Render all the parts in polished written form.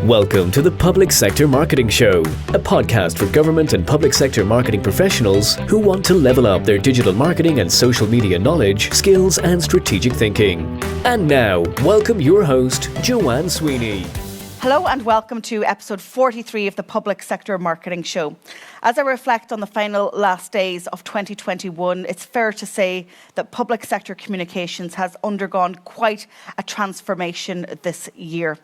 Welcome to the Public Sector Marketing Show, a podcast for government and public sector marketing professionals who want to level up their digital marketing and social media knowledge, skills, and strategic thinking. And now, welcome your host, Joanne Sweeney. Hello and welcome to episode 43 of the Public Sector Marketing Show. As I reflect on the final last days of 2021, it's fair to say that public sector communications has undergone quite a transformation this year.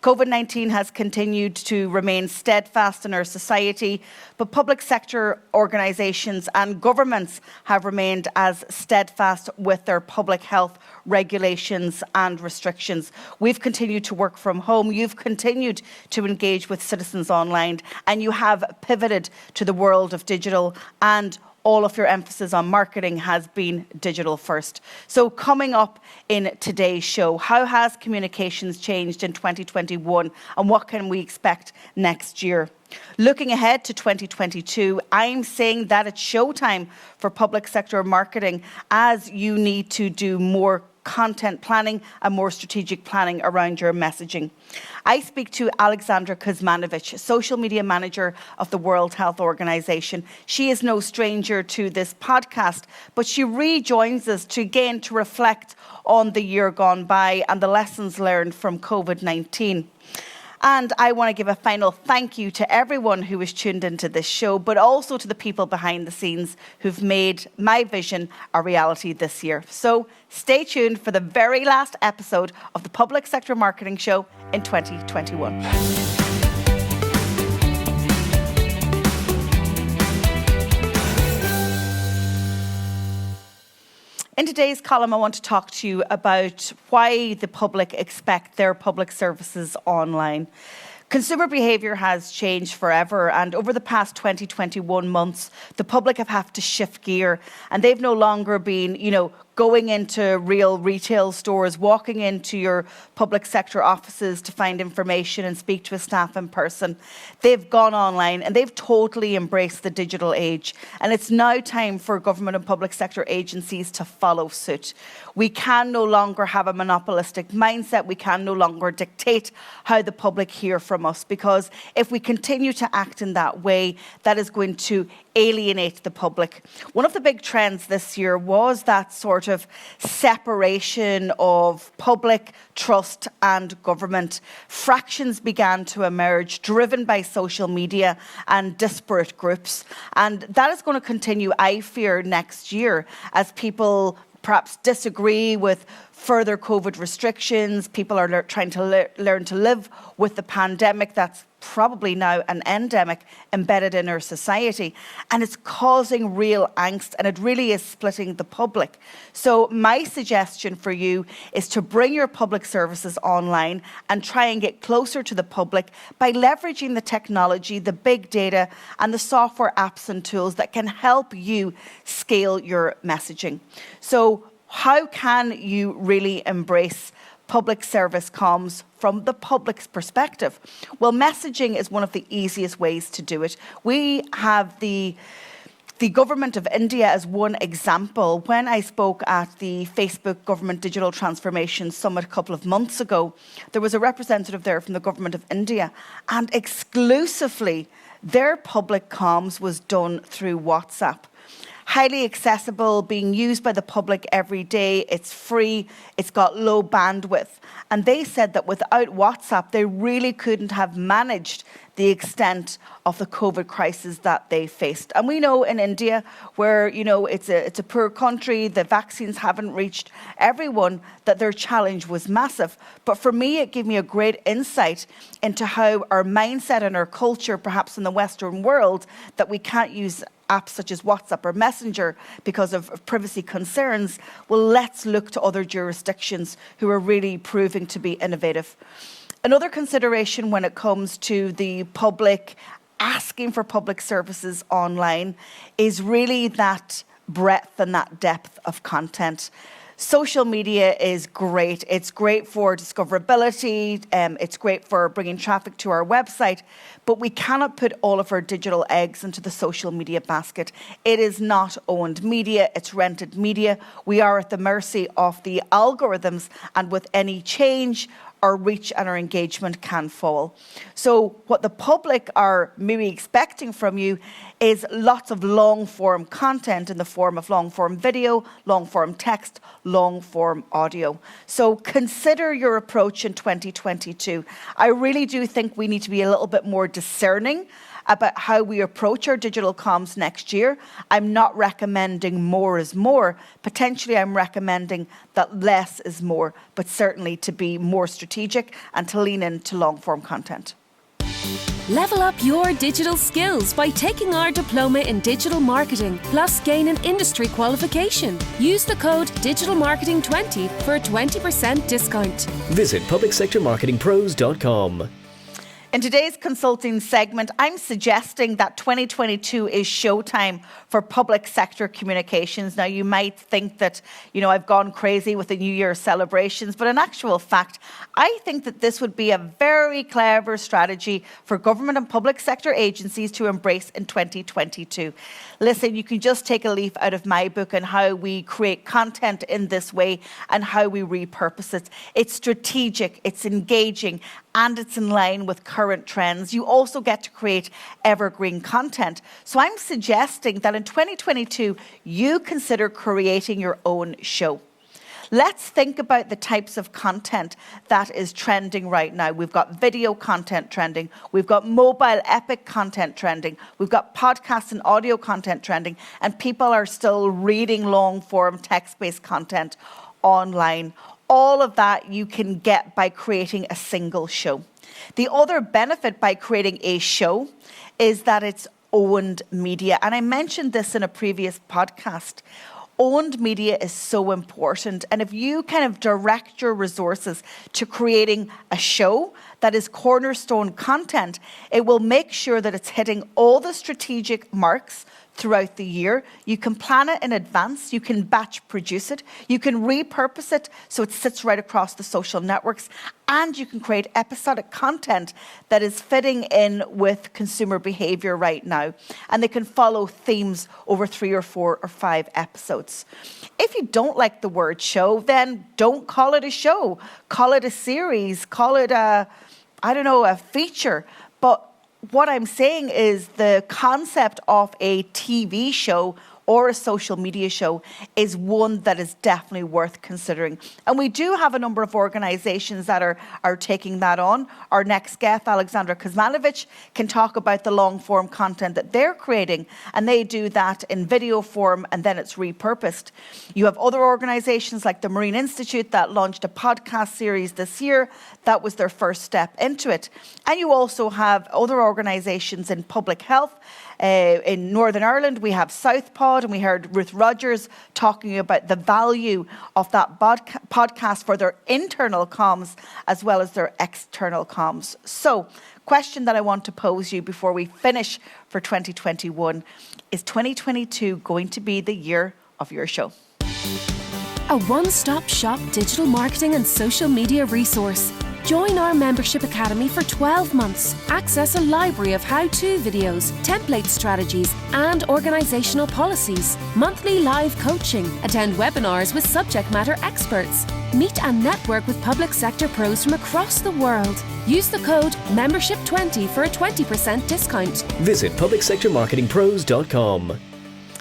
COVID-19 has continued to remain steadfast in our society, but public sector organisations and governments have remained as steadfast with their public health regulations and restrictions. We've continued to work from home, you've continued to engage with citizens online, and you have pivoted to the world of digital, and all of your emphasis on marketing has been digital first. So coming up in today's show, how has communications changed in 2021 and what can we expect next year? Looking ahead to 2022, I'm saying that it's showtime for public sector marketing as you need to do more content planning and more strategic planning around your messaging. I speak to Alexandra Kuzmanovic, social media manager of the World Health Organization. She is no stranger to this podcast, but she rejoins us to reflect on the year gone by and the lessons learned from COVID-19. And I want to give a final thank you to everyone who has tuned into this show, but also to the people behind the scenes who've made my vision a reality this year. So stay tuned for the very last episode of the Public Sector Marketing Show in 2021. In today's column, I want to talk to you about why the public expect their public services online. Consumer behaviour has changed forever, and over the past 21 months, the public have had to shift gear, and they've no longer been, going into real retail stores, walking into your public sector offices to find information and speak to a staff in person. They've gone online and they've totally embraced the digital age. And it's now time for government and public sector agencies to follow suit. We can no longer have a monopolistic mindset. We can no longer dictate how the public hear from us, because if we continue to act in that way, that is going to alienate the public. One of the big trends this year was that sort of separation of public trust and government. Fractions began to emerge, driven by social media and disparate groups. And that is going to continue, I fear, next year as people perhaps disagree with further COVID restrictions. People are trying to learn to live with the pandemic that's probably now an endemic embedded in our society. And it's causing real angst, and it really is splitting the public. So my suggestion for you is to bring your public services online and try and get closer to the public by leveraging the technology, the big data, and the software apps and tools that can help you scale your messaging. So how can you really embrace public service comms from the public's perspective? Well, messaging is one of the easiest ways to do it. We have the government of India as one example. When I spoke at the Facebook Government Digital Transformation Summit a couple of months ago, there was a representative there from the government of India, and exclusively their public comms was done through WhatsApp. Highly accessible, being used by the public every day. It's free, it's got low bandwidth. And they said that without WhatsApp, they really couldn't have managed the extent of the COVID crisis that they faced. And we know in India, where it's a poor country, the vaccines haven't reached everyone, that their challenge was massive. But for me, it gave me a great insight into how our mindset and our culture, perhaps in the Western world, that we can't use apps such as WhatsApp or Messenger because of privacy concerns. Well, let's look to other jurisdictions who are really proving to be innovative. Another consideration when it comes to the public asking for public services online is really that breadth and that depth of content. Social media is great. It's great for discoverability. It's great for bringing traffic to our website. But we cannot put all of our digital eggs into the social media basket. It is not owned media. It's rented media. We are at the mercy of the algorithms. And with any change, our reach and our engagement can fall. So what the public are maybe expecting from you is lots of long-form content in the form of long-form video, long-form text, long-form audio. So consider your approach in 2022. I really do think we need to be a little bit more discerning about how we approach our digital comms next year. I'm not recommending more is more. Potentially, I'm recommending that less is more, but certainly to be more strategic and to lean into long-form content. Level up your digital skills by taking our diploma in digital marketing, plus gain an industry qualification. Use the code DigitalMarketing20 for a 20% discount. Visit publicsectormarketingpros.com. In today's consulting segment, I'm suggesting that 2022 is showtime for public sector communications. Now, you might think that, I've gone crazy with the New Year celebrations, but in actual fact, I think that this would be a very clever strategy for government and public sector agencies to embrace in 2022. Listen, you can just take a leaf out of my book on how we create content in this way and how we repurpose it. It's strategic, it's engaging, and it's in line with current trends. You also get to create evergreen content. So I'm suggesting that in 2022, you consider creating your own show. Let's think about the types of content that is trending right now. We've got video content trending. We've got mobile epic content trending. We've got podcast and audio content trending. And people are still reading long-form text-based content online. All of that you can get by creating a single show. The other benefit by creating a show is that it's owned media. And I mentioned this in a previous podcast. Owned media is so important. And if you kind of direct your resources to creating a show that is cornerstone content, it will make sure that it's hitting all the strategic marks throughout the year. You can plan it in advance. You can batch produce it. You can repurpose it so it sits right across the social networks. And you can create episodic content that is fitting in with consumer behavior right now. And they can follow themes over 3 or 4 or 5 episodes. If you don't like the word show, then don't call it a show. Call it a series. Call it a feature. But what I'm saying is the concept of a TV show or a social media show is one that is definitely worth considering. And we do have a number of organizations that are taking that on. Our next guest, Alexandra Kuzmanovic, can talk about the long-form content that they're creating, and they do that in video form, and then it's repurposed. You have other organizations like the Marine Institute that launched a podcast series this year. That was their first step into it. And you also have other organizations in public health. In Northern Ireland, we have Southpod, and we heard Ruth Rogers talking about the value of that podcast for their internal comms as well as their external comms. So, question that I want to pose you before we finish for 2021, is 2022 going to be the year of your show? A one-stop shop digital marketing and social media resource. Join our membership academy for 12 months. Access a library of how-to videos, template strategies, and organizational policies. Monthly live coaching. Attend webinars with subject matter experts. Meet and network with public sector pros from across the world. Use the code MEMBERSHIP20 for a 20% discount. Visit publicsectormarketingpros.com.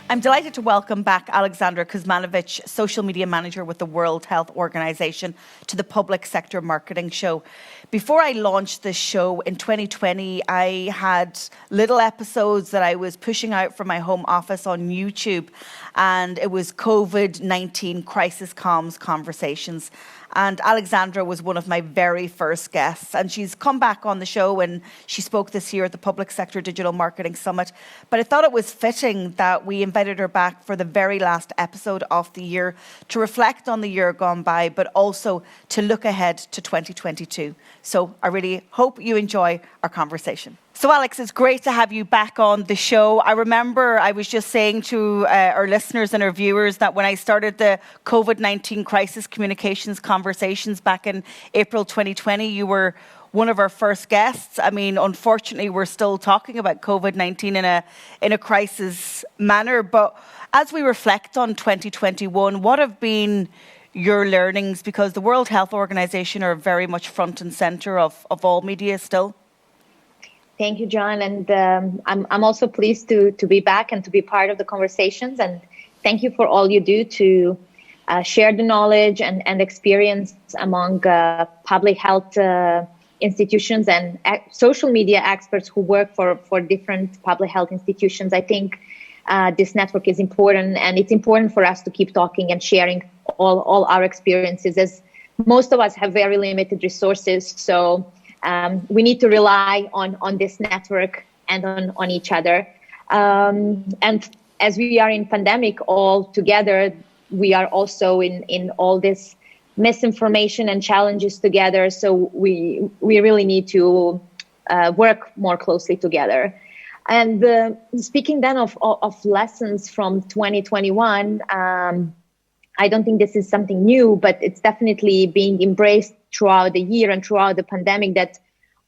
I'm delighted to welcome back Alexandra Kuzmanovic, Social Media Manager with the World Health Organization, to the Public Sector Marketing Show. Before I launched this show in 2020, I had little episodes that I was pushing out from my home office on YouTube, and it was COVID-19 crisis comms conversations. And Alexandra was one of my very first guests. And she's come back on the show, and she spoke this year at the Public Sector Digital Marketing Summit. But I thought it was fitting that we invited her back for the very last episode of the year to reflect on the year gone by, but also to look ahead to 2022. So I really hope you enjoy our conversation. So Alex, it's great to have you back on the show. I remember I was just saying to our listeners and our viewers that when I started the COVID-19 crisis communications conversations back in April 2020, you were one of our first guests. I mean, unfortunately, we're still talking about COVID-19 in a crisis manner. But as we reflect on 2021, what have been your learnings? Because the World Health Organization are very much front and center of all media still. Thank you, John. And I'm also pleased to be back and to be part of the conversations. And thank you for all you do to share the knowledge and experience among public health institutions and social media experts who work for different public health institutions. I think this network is important, and it's important for us to keep talking and sharing all our experiences, as most of us have very limited resources. So we need to rely on this network and on each other. And as we are in pandemic all together, we are also in all this misinformation and challenges together. So we really need to work more closely together. And speaking then of lessons from 2021, I don't think this is something new, but it's definitely being embraced throughout the year and throughout the pandemic, that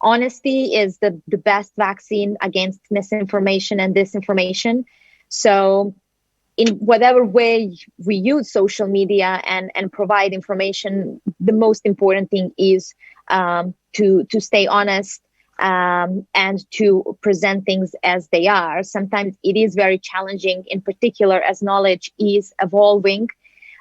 honesty is the best vaccine against misinformation and disinformation. So in whatever way we use social media and provide information, the most important thing is to stay honest and to present things as they are. Sometimes it is very challenging, in particular as knowledge is evolving.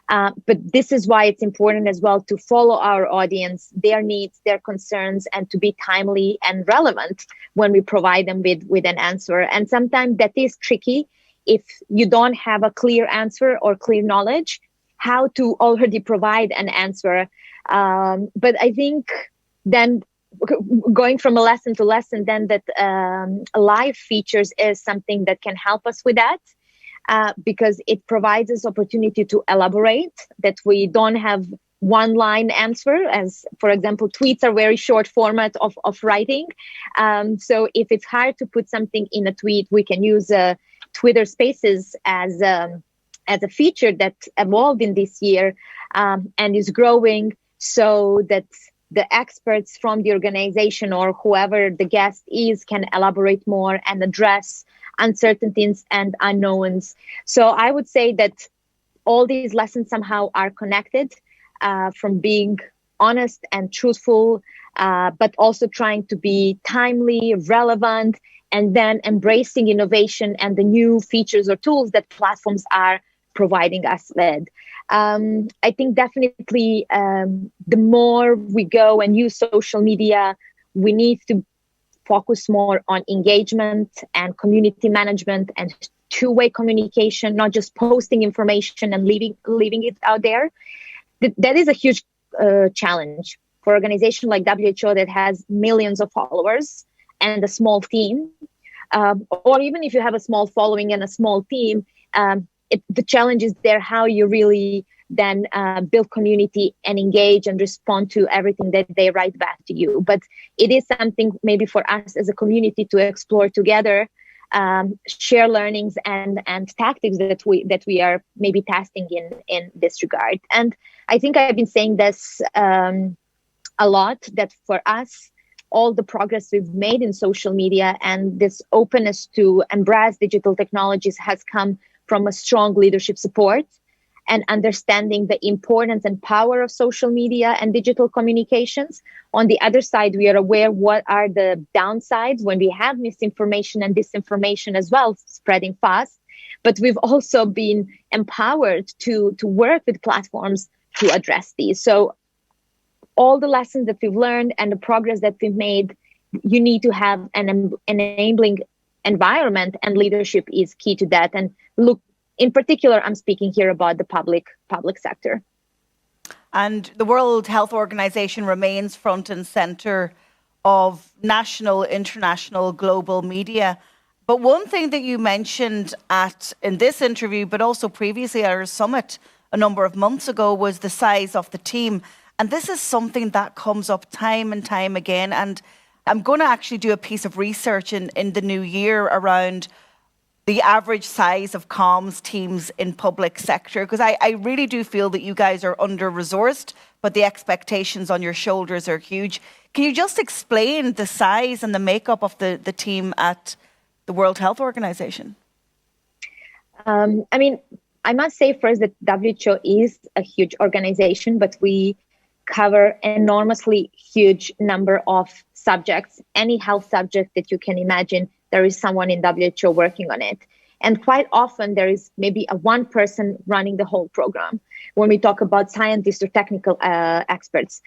But this is why it's important as well to follow our audience, their needs, their concerns, and to be timely and relevant when we provide them with an answer. And sometimes that is tricky if you don't have a clear answer or clear knowledge how to already provide an answer. But I think then going from a lesson to lesson, then that live features is something that can help us with that. Because it provides us opportunity to elaborate, that we don't have one line answer, as for example, tweets are very short format of writing. So if it's hard to put something in a tweet, we can use Twitter Spaces as a feature that evolved in this year and is growing, so that the experts from the organization or whoever the guest is can elaborate more and address uncertainties and unknowns. So I would say that all these lessons somehow are connected, from being honest and truthful, but also trying to be timely, relevant, and then embracing innovation and the new features or tools that platforms are providing us with. I think definitely the more we go and use social media, we need to focus more on engagement and community management and two-way communication, not just posting information and leaving it out there. That is a huge challenge for an organization like WHO that has millions of followers and a small team. Or even if you have a small following and a small team, the challenge is there how you really then build community and engage and respond to everything that they write back to you. But it is something maybe for us as a community to explore together, share learnings and tactics that we are maybe testing in this regard. And I think I've been saying this a lot, that for us, all the progress we've made in social media and this openness to embrace digital technologies has come from a strong leadership support and understanding the importance and power of social media and digital communications. On the other side, we are aware what are the downsides when we have misinformation and disinformation as well, spreading fast. But we've also been empowered to work with platforms to address these. So all the lessons that we've learned and the progress that we've made, you need to have an enabling environment, and leadership is key to that. And look, in particular, I'm speaking here about the public sector. And the World Health Organization remains front and center of national, international, global media. But one thing that you mentioned in this interview, but also previously at our summit a number of months ago, was the size of the team. And this is something that comes up time and time again. And I'm going to actually do a piece of research in the new year around the average size of comms teams in public sector, because I really do feel that you guys are under-resourced, but the expectations on your shoulders are huge. Can you just explain the size and the makeup of the team at the World Health Organization? I mean, I must say first that WHO is a huge organization, but we cover enormously huge number of subjects. Any health subject that you can imagine, there is someone in WHO working on it. And quite often there is maybe a one person running the whole program. When we talk about scientists or technical experts,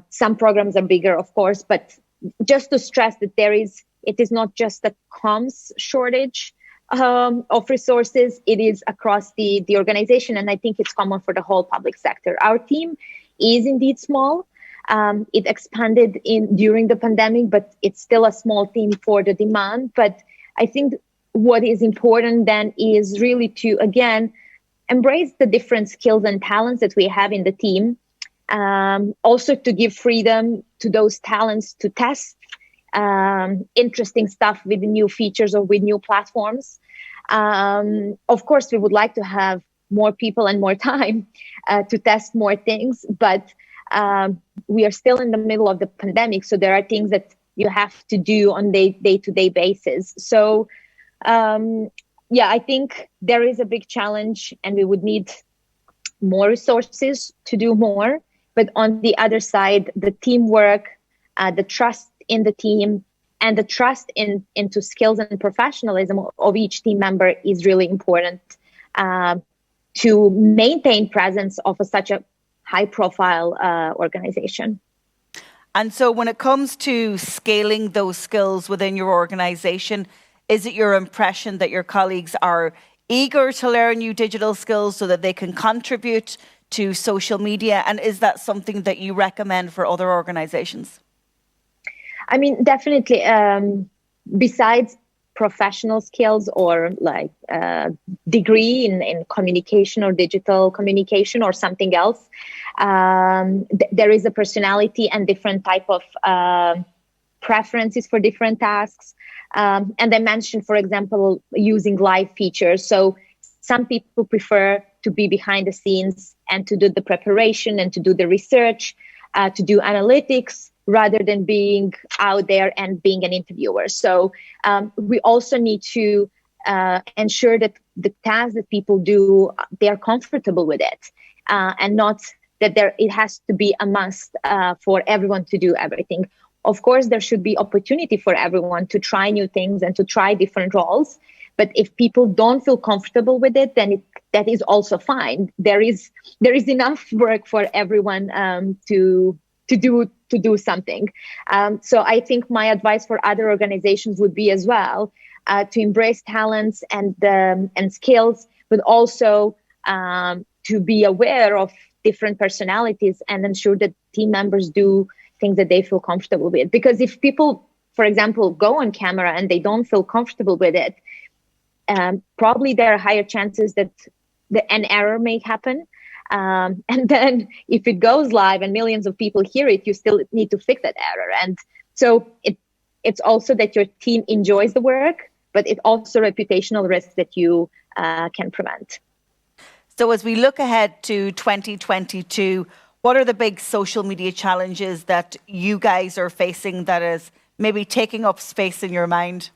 some programs are bigger, of course, but just to stress that it is not just a comms shortage of resources, it is across the organization. And I think it's common for the whole public sector. Our team is indeed small. It expanded during the pandemic, but it's still a small team for the demand. But I think what is important then is really to, again, embrace the different skills and talents that we have in the team. Also to give freedom to those talents to test interesting stuff with the new features or with new platforms. Of course, we would like to have more people and more time to test more things, but we are still in the middle of the pandemic. So there are things that you have to do on day-to-day basis. So I think there is a big challenge and we would need more resources to do more. But on the other side, the teamwork, the trust in the team, and the trust into skills and professionalism of each team member is really important to maintain presence of such a high-profile organization. And so when it comes to scaling those skills within your organization, is it your impression that your colleagues are eager to learn new digital skills so that they can contribute to social media? And is that something that you recommend for other organizations? I mean, definitely. Besides professional skills or like degree in communication or digital communication or something else, there is a personality and different type of preferences for different tasks. And I mentioned, for example, using live features. So some people prefer to be behind the scenes and to do the preparation and to do the research, to do analytics, rather than being out there and being an interviewer. So we also need to ensure that the tasks that people do, they are comfortable with it, and not that it has to be a must for everyone to do everything. Of course, there should be opportunity for everyone to try new things and to try different roles. But if people don't feel comfortable with it, then that is also fine. There is enough work for everyone to do something. So I think my advice for other organizations would be as well to embrace talents and skills, but also to be aware of different personalities and ensure that team members do things that they feel comfortable with. Because if people, for example, go on camera and they don't feel comfortable with it, probably there are higher chances that an error may happen. And then if it goes live and millions of people hear it, you still need to fix that error. And so it's also that your team enjoys the work, but it's also reputational risk that you can prevent. So as we look ahead to 2022, what are the big social media challenges that you guys are facing that is maybe taking up space in your mind?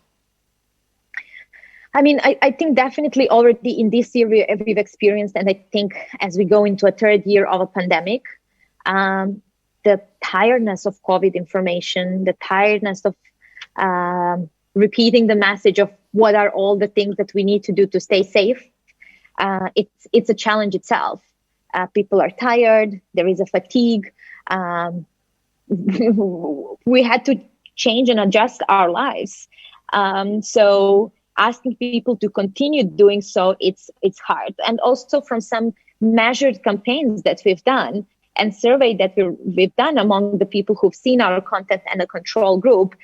I mean, I think definitely already in this year we've experienced, and I think as we go into a third year of a pandemic, the tiredness of COVID information, the tiredness of repeating the message of what are all the things that we need to do to stay safe. It's a challenge itself. People are tired. There is a fatigue. We had to change and adjust our lives. So asking people to continue doing so, it's hard. And also from some measured campaigns that we've done and survey that we've done among the people who've seen our content and a control group,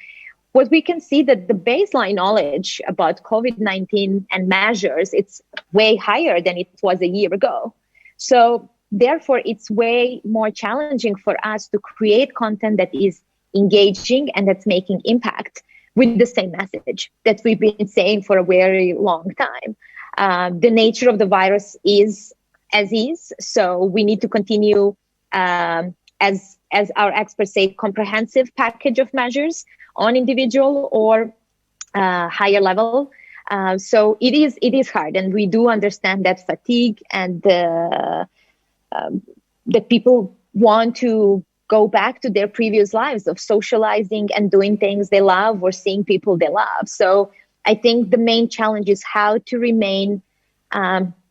what we can see that the baseline knowledge about COVID-19 and measures, it's way higher than it was a year ago. So therefore, it's way more challenging for us to create content that is engaging and that's making impact with the same message that we've been saying for a very long time. The nature of the virus is as is, so we need to continue, as our experts say, comprehensive package of measures on individual or higher level. So it is hard, and we do understand that fatigue and that people want to go back to their previous lives of socializing and doing things they love or seeing people they love. So I think the main challenge is how to remain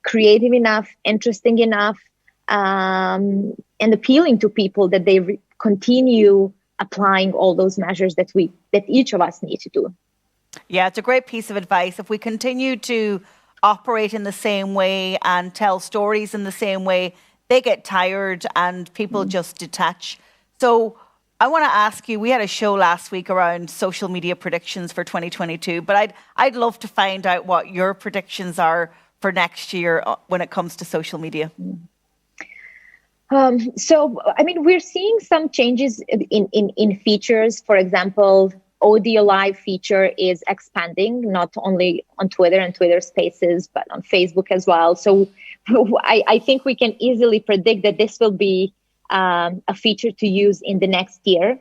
creative enough, interesting enough, and appealing to people that they continue applying all those measures that each of us need to do. Yeah, it's a great piece of advice. If we continue to operate in the same way and tell stories in the same way, they get tired and people just detach. So I want to ask you, we had a show last week around social media predictions for 2022, but I'd love to find out what your predictions are for next year when it comes to social media. So, I mean, we're seeing some changes in features. For example, audio live feature is expanding, not only on Twitter and Twitter Spaces, but on Facebook as well. So I think we can easily predict that this will be a feature to use in the next year.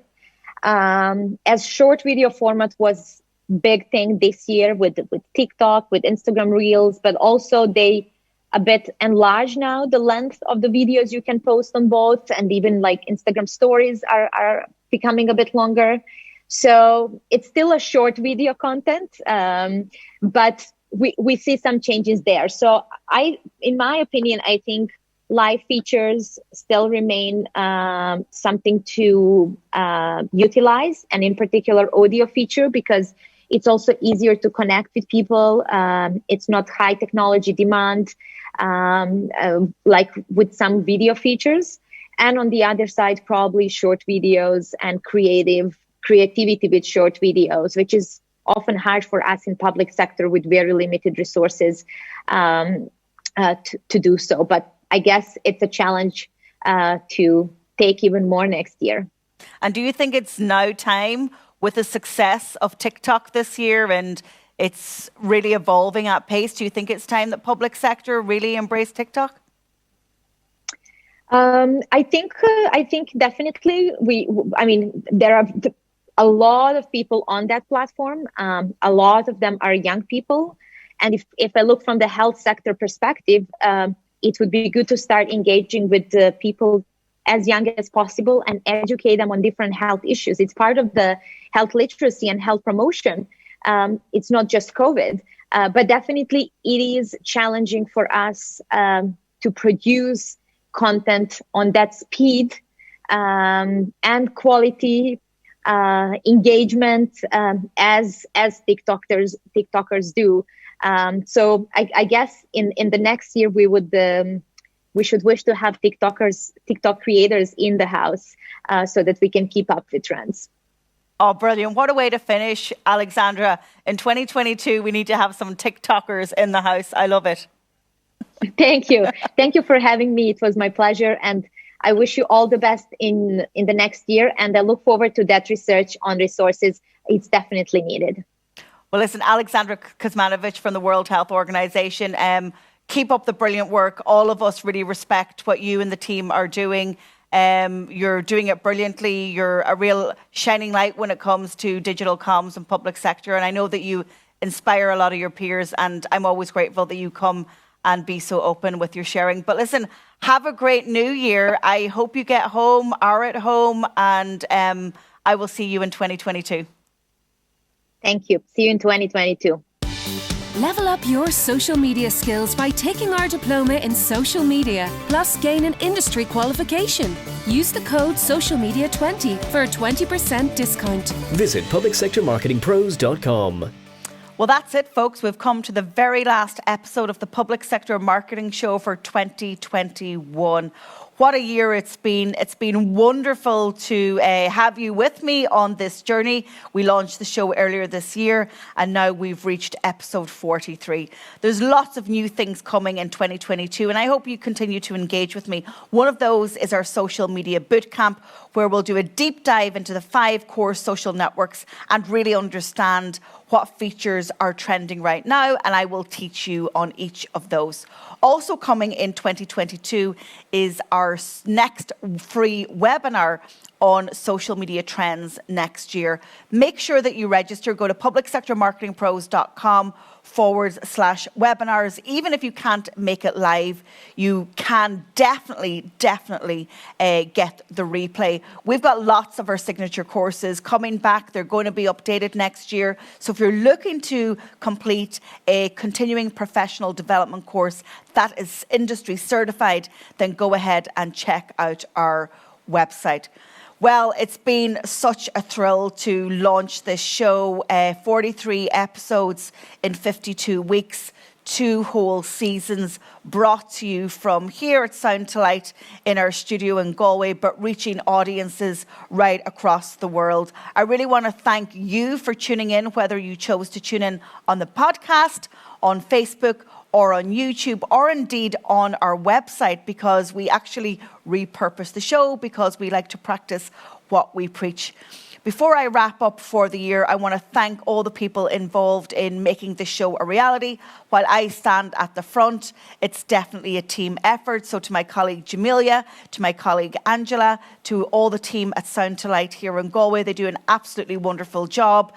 As short video format was big thing this year with TikTok, with Instagram Reels, but also they a bit enlarge now the length of the videos you can post on both, and even like Instagram stories are becoming a bit longer. So it's still a short video content, but we see some changes there. So in my opinion, I think live features still remain something to utilize, and in particular audio feature, because it's also easier to connect with people. It's not high technology demand like with some video features. And on the other side, probably short videos and creativity with short videos, which is often hard for us in public sector with very limited resources to do so. But I guess it's a challenge to take even more next year. And do you think it's now time, with the success of TikTok this year and it's really evolving at pace, do you think it's time that public sector really embrace TikTok? I think definitely there are a lot of people on that platform. A lot of them are young people. And if I look from the health sector perspective, it would be good to start engaging with the people as young as possible and educate them on different health issues. It's part of the health literacy and health promotion. It's not just COVID, but definitely it is challenging for us to produce content on that speed and quality engagement as TikTokers do. So I guess in the next year we should wish to have TikTok creators in the house so that we can keep up with trends. Oh, brilliant. What a way to finish, Alexandra. In 2022, we need to have some TikTokers in the house. I love it. Thank you. Thank you for having me. It was my pleasure. And I wish you all the best in the next year. And I look forward to that research on resources. It's definitely needed. Well, listen, Alexandra Kuzmanovic from the World Health Organization, keep up the brilliant work. All of us really respect what you and the team are doing. You're doing it brilliantly. You're a real shining light when it comes to digital comms and public sector. And I know that you inspire a lot of your peers. And I'm always grateful that you come and be so open with your sharing. But listen, have a great new year. I hope you get home, are at home, and I will see you in 2022. Thank you. See you in 2022. Level up your social media skills by taking our diploma in social media, plus gain an industry qualification. Use the code SOCIALMEDIA20 for a 20% discount. Visit publicsectormarketingpros.com. Well, that's it, folks. We've come to the very last episode of the Public Sector Marketing Show for 2021. What a year it's been. It's been wonderful to have you with me on this journey. We launched the show earlier this year, and now we've reached episode 43. There's lots of new things coming in 2022, and I hope you continue to engage with me. One of those is our social media bootcamp, where we'll do a deep dive into the 5 core social networks and really understand what features are trending right now, and I will teach you on each of those. Also coming in 2022 is our next free webinar on social media trends next year. Make sure that you register. Go to publicsectormarketingpros.com webinars. Even if you can't make it live, you can definitely get the replay. We've got lots of our signature courses coming back. They're going to be updated next year. So if you're looking to complete a continuing professional development course that is industry certified, then go ahead and check out our website. Well, it's been such a thrill to launch this show. 43 episodes in 52 weeks, 2 whole seasons brought to you from here at Sound to Light in our studio in Galway, but reaching audiences right across the world. I really want to thank you for tuning in, whether you chose to tune in on the podcast, on Facebook, or on YouTube, or indeed on our website, because we actually repurpose the show because we like to practice what we preach. Before I wrap up for the year, I want to thank all the people involved in making this show a reality. While I stand at the front, it's definitely a team effort. So to my colleague Jamelia, to my colleague Angela, to all the team at Sound to Light here in Galway, they do an absolutely wonderful job.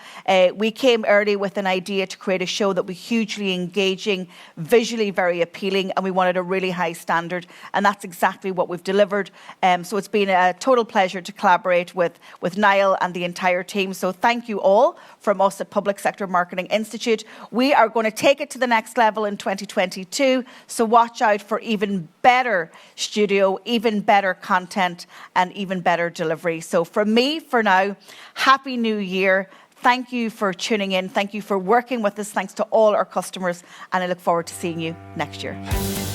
We came early with an idea to create a show that was hugely engaging, visually very appealing, and we wanted a really high standard. And that's exactly what we've delivered. So it's been a total pleasure to collaborate with Niall and the entire team. So thank you all from us at Public Sector Marketing Institute. We are going to take it to the next level in 2022. So watch out for even better studio, even better content, and even better delivery. So from me, for now, Happy New Year. Thank you for tuning in. Thank you for working with us. Thanks to all our customers. And I look forward to seeing you next year.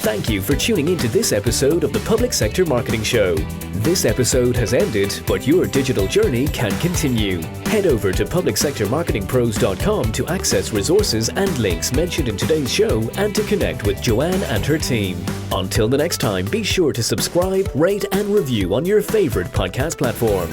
Thank you for tuning into this episode of the Public Sector Marketing Show. This episode has ended, but your digital journey can continue. Head over to publicsectormarketingpros.com to access resources and links mentioned in today's show and to connect with Joanne and her team. Until the next time, be sure to subscribe, rate, and review on your favorite podcast platform.